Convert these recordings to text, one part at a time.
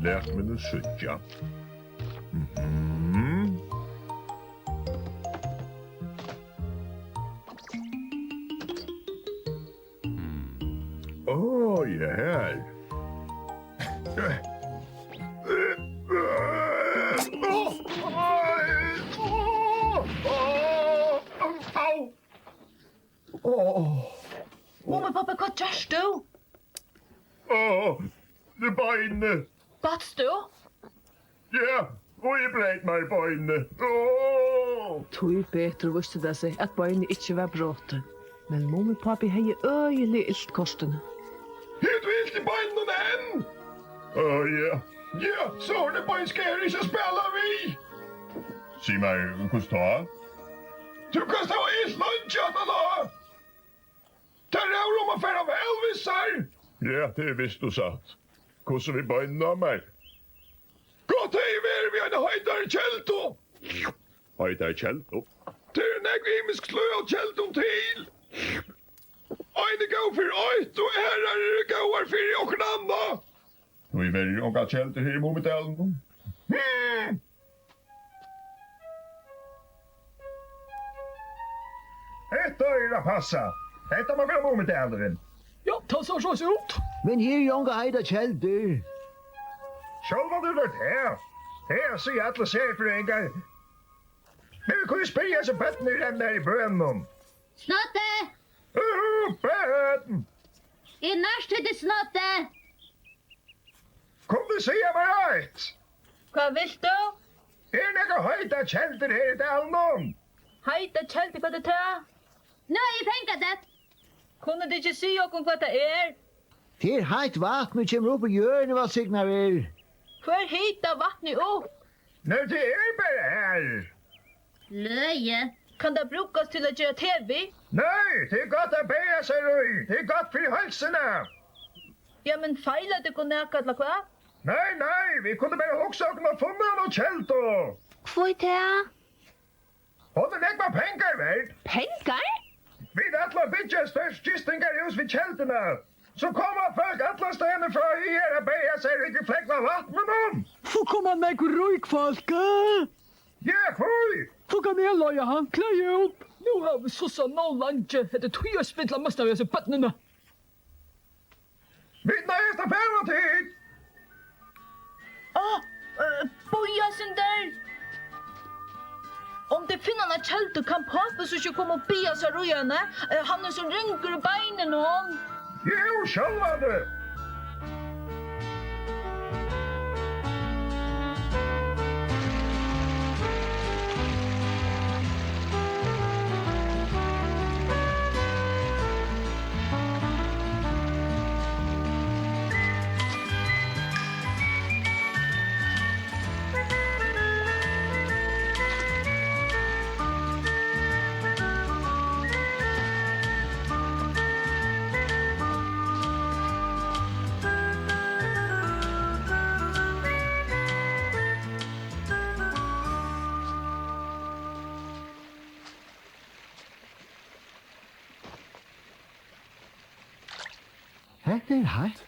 Lært mig nu sødja. Ja, her. Mumi, pappa, hva gjørs du? Det beinene. Bats du? Ja, og jeg breit meg i beinene. Tui betur visste det seg at bøyene ikke var bråte. Men Mumi pappi hei øyelig ilt kostene. Helt vilt i beinene enn! Ja. Ja, så har det bein skal jeg ikke spille vi. Si meg, hvordan ta? Du kan stå ilt lunsjata da! Ta rau om å fære velvisser! Ja, det visst du satt. Hvordan vi beinene av meg? Godt hei vi en Heita kelto! Heita kelto? Det en imisk slø av kelton til! Eine gå for øyt og herrer gåar for okken anna! Og vi verger ånga kelter her i Mumidalen. Hetta er det passa! Hetta må være Mumidalen. Ja, ta så ut. Men her er unge Heita kjelder. Sjálva du det her. Her sier alle serfrøyngar. Men vi kunne spyrja seg bøtten i den der i bønnen. Snotte! Bøtten! I nærst til det snotte! Kom du sier meg rett? Hva vil du? Er nega Heita kjelter her i dalen? Heita kjelti hva det tar? Nå er jeg penka det! Kunne du ikke si okkur hva det er? Det er heit vatn og kommer opp i hjørnet hva signar er. Hver hita vattnet opp? Nei, det er bare her. Løye. Kan det brukes til å gjøre TV? Nei, det er godt å beie seg røy. Det er godt for halsene. Ja, men feiler det kunne jeg eller hva? Nei, vi kunne bare hoksa om å funne noe kjelto. Hva er det? Og det nekva penger, vel? Penger? Vi atla bytja størst gistingar hos vid kjeltene. Så kommer folk atla stedene fra her og beie seg ikke flekva vattnet om. Så kommer meg røykfolk. Ja, hoi! Så kan jeg løye handklæde ut. Nå har vi sossa nå landje. Det tog jeg spindla mest av disse bøttene. Mitt neste fermatid! Bojasen der! Om det finner en kjelte kan pappa så ikke komme og bia seg røyene. Han er som rynger i beinen om. Jo, sjálva det! Hette er heit.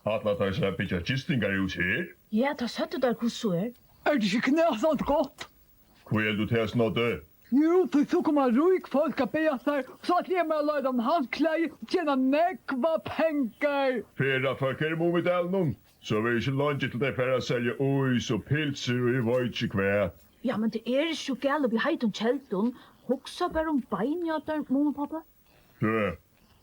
Atla tar seg bytja gistingar hos her. Ja, da satt du der hos så er. Er det ikke knæsant godt? Hvor er du til snodde? Jo, så kommer røykfolk og beie seg. Så at jeg må løye dem handklæde og tjene nekva penger. Fera folk er i Mumidalen. Så vi ikke lunge til det for å selge ois og pilser og jeg vet ikke hva. Ja, men det er ikke så galt vi heit om kjelten. Hoksa bare om beinjater, mamma og pappa. Ja,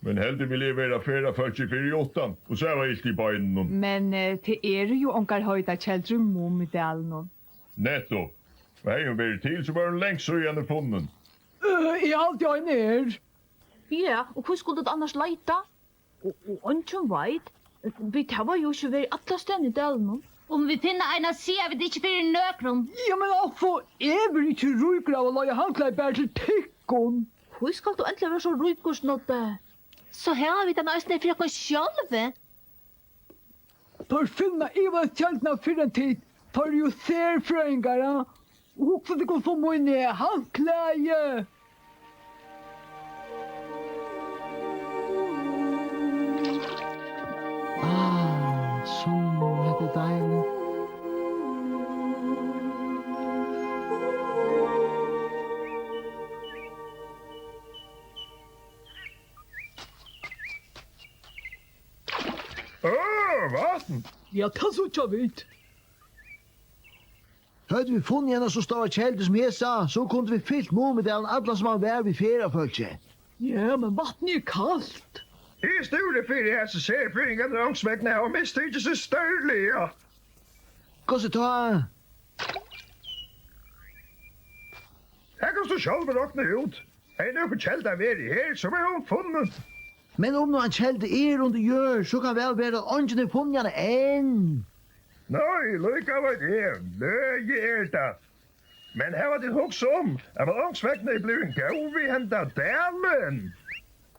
men heldig vil jeg være fera folk i 48, og så var ilt i beinen. Men det er jo onkel Heita kjeldre Mumidalen. Nettopp. Hva er jo vært til, så var hun lengst så igjen funnet. Jeg alltid har ned. Ja, og hvor skulle det annars leita? Og ønsken veit. Vi tar jo ikke vært alle stedene i delen. Om vi finner en av sier vi det ikke fyrir nøkron. Ja, men altså, jeg vil ikke ryker av å lage handklæde bare til tykkon. Hvor skal du endelig være så rykkorsnåtte? Så her har vi den østene for oss sjølve. Tar finna i hva kjeltene for en tid. Tar jo serfrøyngere. Og også det går så mye ned handklæde. Som vatten. Ja, ta så tja vidt. Hade vi funnit en så stora kälder som jag sa, så kunde vi fyllt Mumidalen alla som var där vid ferafölket. Ja, men vattnet är kallt. I store for det her, så ser fingeren langsvækkene og mister ikke så størlige. Gå så ta. Her kan du selv råkne ut. En av kjelder ved i her, som hun funnet. Men om någon kälder under gör, så kan väl vara ången i funnjarna än. Nei, lykke av det. Løye det. Men her var det hos om, at langsvækkene blev en gav vi hentet dalen.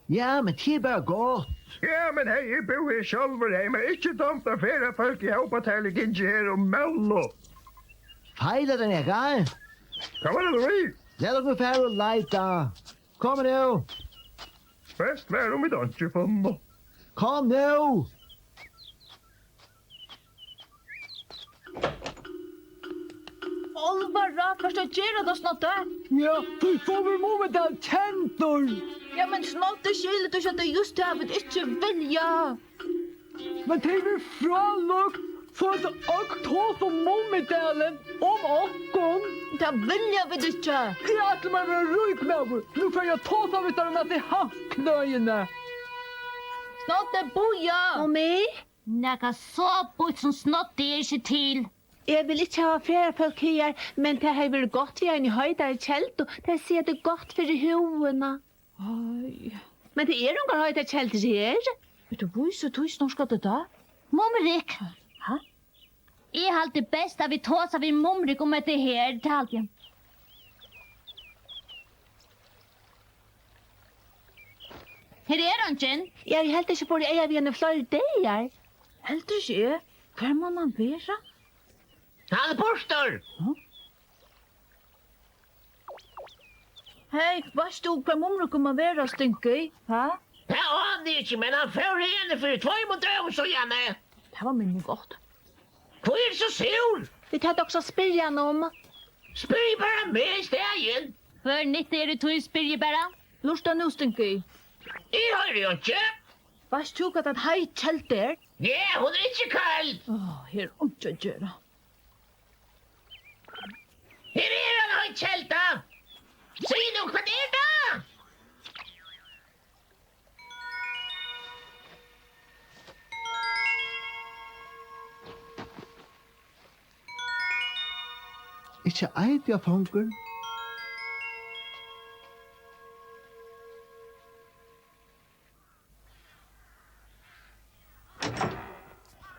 Ja, men det är bara gott. Ja, men hei, jeg bor her selv, men ikke dumt at flere folk i hoppetale ikke her om mello. Fejler den jag gal. Kom det, Louis? Lad mig færre og lejta. Kom nu. Best vær om I ikke funnet. Kom nu. Olvara, först att göra det snart där. Ja, du får väl Mumidal tentor. Ja, men snart det skilt och att det just det här vet inte vilja. Men det är frallukt så att och ta som Mumidalen om åkken. Det vilja vet inte. Jag ätlar mig vara ryk med. Nu får jag ta så vid dem att det är handknöjene. Snart det boja. Mumi? Nega så bort som snott det er ikke til. Jeg vil ikke ha flere folk her, men det har vært godt vi er i Heita i kjelto. Det sier det godt for hovene. Aj. Men det er noen Heita kjelto her. Vet du hvor så tog snart skal det da? Mumrik. Hæ? Jeg har det best at vi tås av vi Mumrik om det her talgen. Her er han, Jen. Jeg helt ikke på det jeg vil gjerne flere dager. Helt ikke. Hver må man være? Han är Partur. Hej, vad stod på mumro kommer vara stinky? Ha? Det aner jeg ikke, men han får henne for 2 måneder så gjerne. Det var minne godt. Hvor er det så sur? Vi tar också spyrjan om. Spyr bare med i stegen. Hør nytt er det tog spyrje bare. Lusta nu stinky. Jeg hører jo ikke. Vad stod att hej kjelt der? Ja, hun er ikke kald. Her ikke å gjøre. Her er han høyt kjelta. Si nå, hva er det? Ikke eit jeg fanger.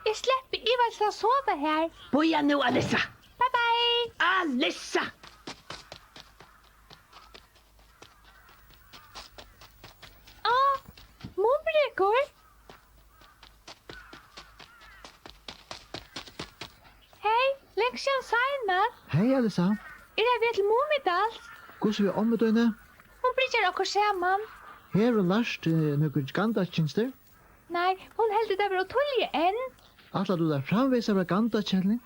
Jeg slipper i vel så sove her. Boja nå, Alissa. Bye bye. Alissa. Mumrikor. Hei, leksjon Seinat. Hej Alissa. Er jeg ved til Mumidal? Hvordan vi ommedøyne? Hun bryr okkur saman. Her og Lars noen gandatjenester. Nei, hun heldur det var tulje enn. Atla du der framvis av gandatjenning?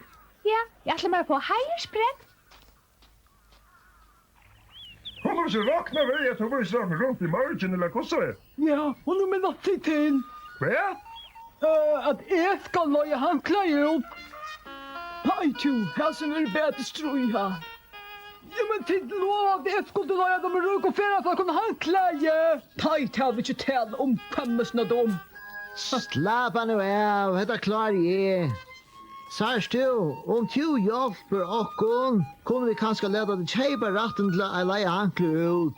Ja, jeg ætla meg på heiersprett. Kommer du så råkne ved at hun vil snakke rundt i margen eller hva så er? Ja, och nu med natt till. Hva? Att jag ska loja handkläder upp. Partur, här som är bättre struja. Ja, men till lov att jag skulle loja dem i rygg och färra för att kunna handkläder. Tajt har vi inte tal om skämmesna dem. Slappa nu av, detta klarar jag. Sars du, om du hjälper oss, kunde vi kanske leda dig tjejba ratten till att leja handkläder ut.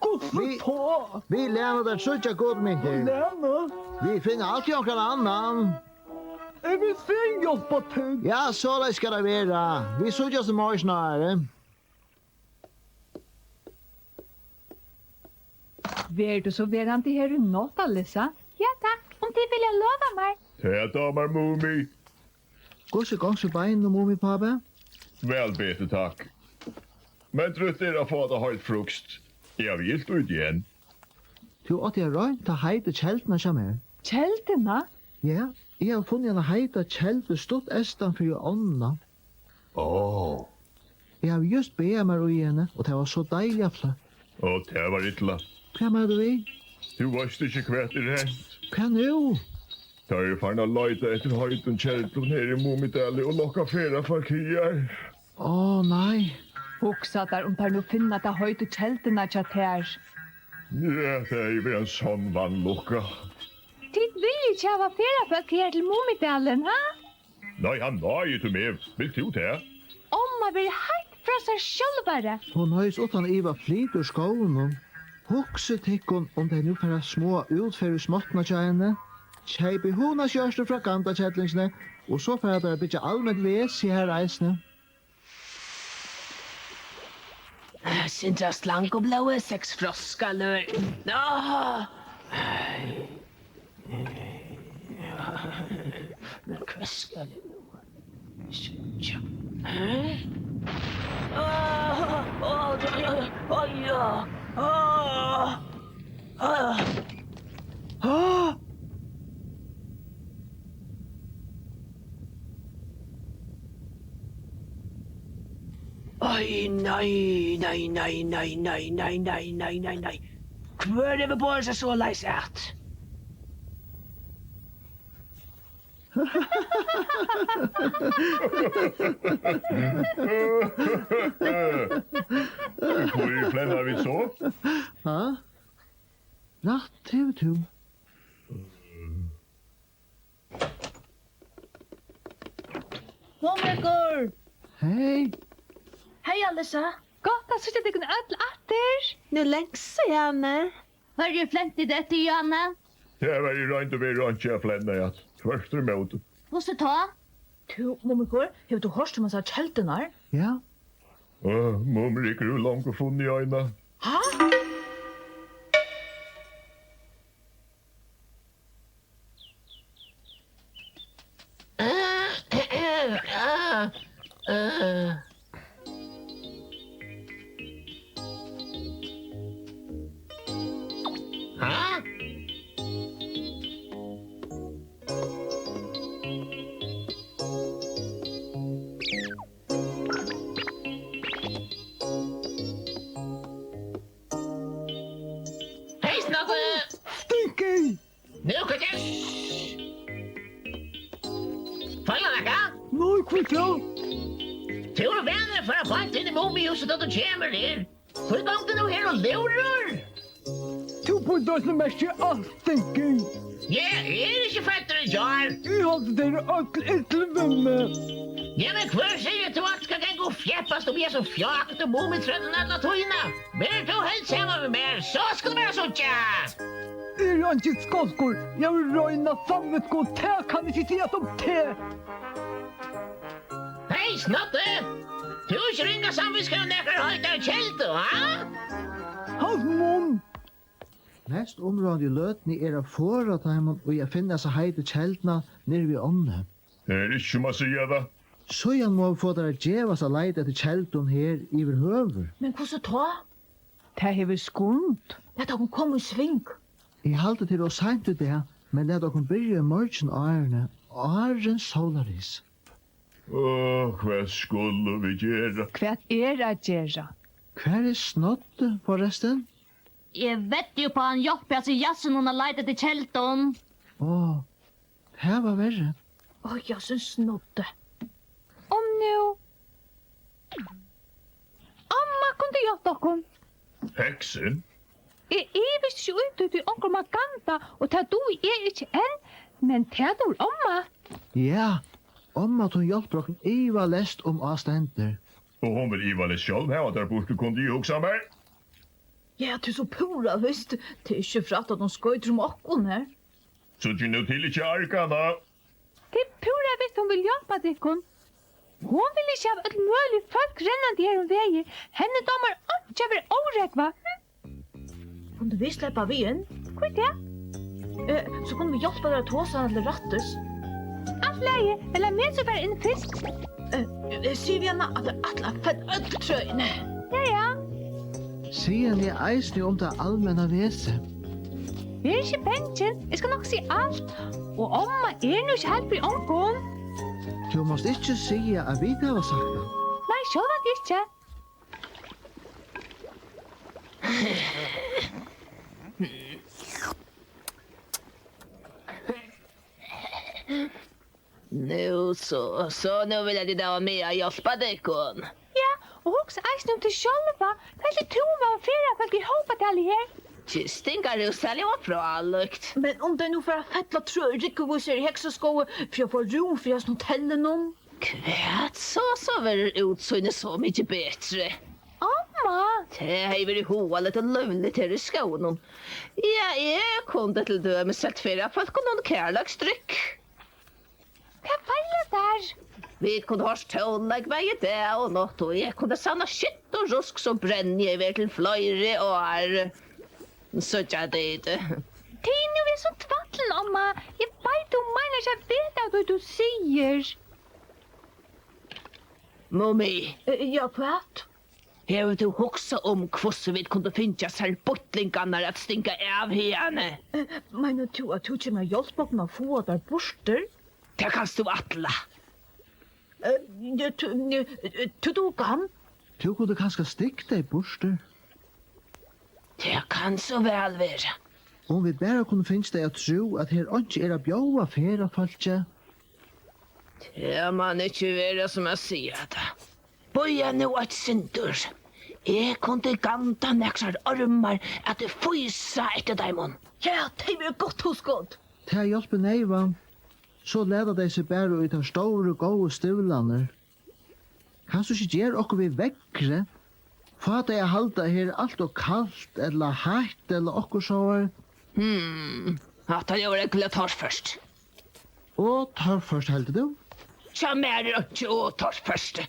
Gud på. Vi lämnar där sådja godmynter. Lämna. Vi finner alltid någon annan. Är vi sen hjälpa till? Ja, så det ska det vara. Vi sådja som morgon snarare. Vär du så vär han till här i natt, Alissa? Ja, takk. Om de vil jeg lova meg. Det damer Mumi. Gås gångs i bein och Mumi pappa. Vel bete, takk. Men trött er å få det høyt frukst. Jeg har gilt ut igjen. Du åt jag rönt ta Heita kältna som här. Kjeltena? Ja, jag har funnit en Heita kältu stått estan för ånda. Åh, Jag har just beat mig i henne och det var så dejligt flott. og det var ytla. Hva med du i? Du varst ikke kvett i rent. Hva nu? tar ju fan att leta efter höjden keldan här i Mumidali och locka flera farkier. Nej. Hugsa där om tar nu finna ta höjt keltena chatter. Ja, det är ju en sån vanlucka. Tid vill inte ha feriefolk här till Mumidalen, ha? Nej, han var ju till med. Vill du det? Omma vill helt fra sig självare. Hon höjs utan Iva flit ur skolen. Hugsa tikkun om det nu för små utför småttna tjejene. Tjejbi hona kjørste fra ganda kjettlingsne, og så får jeg bytja allmänt ves i her reisene. Sintra slank och blåa 6 froskalor. Men kväskar det nu. Oj, nej. Kvör det bara så lejsat. Hur flämnar vi så? Ha? Rätt tu. Momrekor! Hej. Hej Alissa! Gott att sitta dig öll atter. Nu längst Janne. Har du flämt i det, Janne? Det var ju inte vi runt jag flämnar jag. Tvärst emot. Måste ta? Du, Momrekor, har du hört om massa keltenar? Ja. Mum rikker ju långt och funnit i ögonen. Ha? Hej Snabbe! Stinky! Nu kan jag... Falla nacka? Nej, kvitta! Tur och vänner för att få in i Mumi-huset att du kommer ner. För igång det nu här och lurar. Tu på dösen mest allt, Stinky! Ja, är inte fattar du, Jar? Jag hade det öll ättelvänner. Ja, men kvar säger du att ska gå och fjäppas och bli så fjakat och Mumi-träden alla tojna. Men du helt samma med mer, så ska det vara så tja! Är jag inte skolskor? Jag vill röjna samvetskå. Te kan inte säga som te. Hej, Snotte! Du ska ringa samviskar och näkar höjta kälto, ha? Hans mom. Mest området i løtene av forrat heimen, og jeg finner så heite kjeldna nere ved ånne. Det är inte som att säga det. Så jeg må få dere djevas a leite etter kjeldun her iver høver. Men hvordan ta? Det hever skund. Ja, da hun kom i sving. Jeg halte til å seint ut det, men det er dere byrja i morgen årene, åren solaris. Vad skulle vi göra? Hva att gera? Hver er snotte, forresten? Jeg vet jo på han hjelper altså jassen hun har leitet til kelton. Det var verre. Jeg synes snodde. Om nu. Amma kunde jag dokon. Häxen? Jag visste ju inte ut i onkel Maganta och ta du är inte än. Men ta du Amma. Ja, om at hun hjelper dere Iva lest om avstender. Och hon vill Iva det själv här och där borta kunde ju också mig. Ja, du så pura, visst. Det er ikke for at de skøyter om okkon her. Så du nu till inte arkarna. Det är pura visst hon vill hjälpa dig kon. Hon vill inte ha ett möjligt folk rennande här om vägen. Henne damer inte över orätt, va? Kunde vi släppa vi in? Kvart det? Så kunde vi hjälpa dere til oss til rattes. Allt läge, eller mer så var en fisk. Sier vi henne at det er alle fett ødeltrøyene. Ja. Sier ni eisne om det allmänna vese. Vi är inte bänken. Jag ska nog se allt. Och Amma är nu inte helt vid onkel. Du måste ikke sige at vi det har sagt det. Nej, så var det inte. Så nu vill jag det där med att hjälpa dig kon. Ja, og hugsa eisne til sjálva. Kanskje to var fyrra folk I hopa til her. Kistingar du sälja var bra lukt. Men om det nu för att fettla trö rikkevuser I häxaskoe för att få rum för jag hotellen om. Kvät så var utsynne så mycket bättre. Amma, Det har varit hoa lite lovligt här I skånen. Ja, jag kunde till döme sett fyrra folk och någon kärleksdryck. hva feilar der? Vi kunde ha stållag varje dag och något och jag kunde sanna shit och rusk så bränner jag över till flöjre och är... Så jag det inte. Tid nu er så tvattlen, Amma. Jeg vet du mener jeg vet hva du sier. Mumi, Ja, kvart. har du huxa hvordan vi kunde finna sig bottlingarna att stinka av henne? Men du att du kommer hjälpa mig att få där borster? Det kan du atla. Du kan. Du kunde kanskje stikke deg borster. Det kan så väl vara. Om vi bare kunne finne deg å tro at her ikke å bjøve færa falskje. Det man inte vara som jag säger det. Bøya nu ett sintur. Jag kunde ganta näksar armar att det fysa efter daimon. Ja, det blir gott hos gott. Til hjelpe neivan, så leder de seg bare ut av store, gode støvlander. Kan du ikke gjøre okkur vi vekkre? For at jeg halda her alt og kaldt, eller heitt, eller okkur så. Att han gör det klart först. Og tar først heldig du? Så mer inte åt först.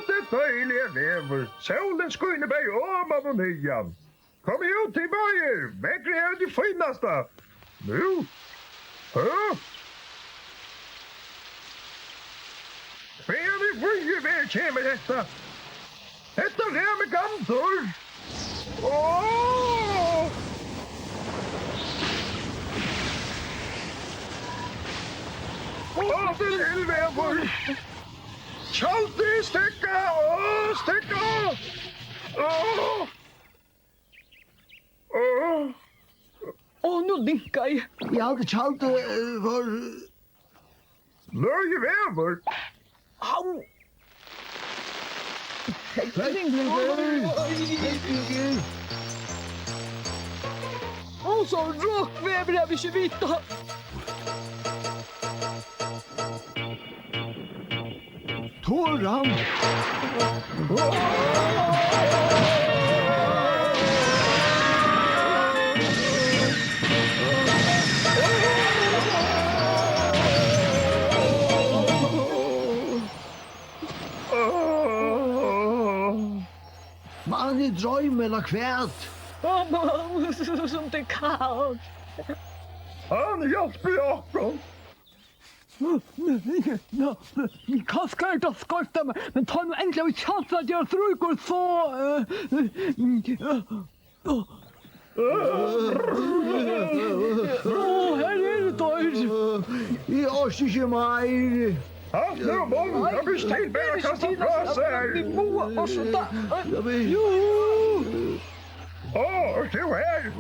Det dejliga väver. Solen skiner mig oman och nian. Kom ut till böjer. Väckre är det finaste. Nu. Färdig flyger väl kommer detta. Detta är med gantor. Det är väver. Kjaldi, sticka! Sticka! Nu linkar jag. Jeg hadde kjalt for... Løye vever! Au! Och så rockväver jag vill inte vita. Toran! Man I drøm eller kvært. Som det är kallt. Han hjälper Jakob! Kaskar inte att skorta mig, men ta nu äntligen chans att göra frukor så... Här är det då. Jeg orker ikke mer. Halt nu mun! Jag blir ställd bara kasta fra sig! Du här!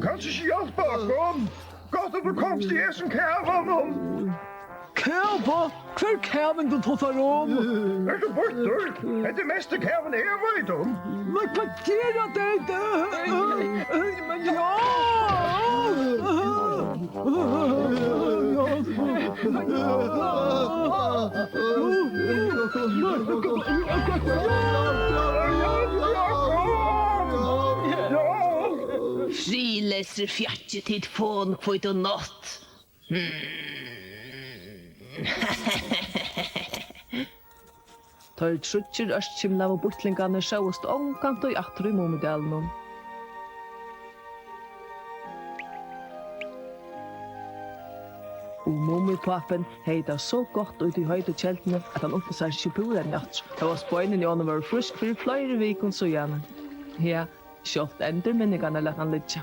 Kanske inte hjälpa bakom? Gott att du komst I som kävan! Käva? Kvar käven du tar om? Är du bortor? Är det mesta kävan jag vet om? Men parkera dig inte! Men ja! Friläser fjärtje till fån kvitt och natt. Tar trutcher östkimla och bortlingarna sjåst omkant och atru I Mumidalen. Och Mumipappen Heita så gott ut I Heita kältene att han uppe sig 24 natt. Det var spöjnen I honom var frisk för flera veckor så gärna. Ja, kjoft ändrar minnigarna lät han lycka.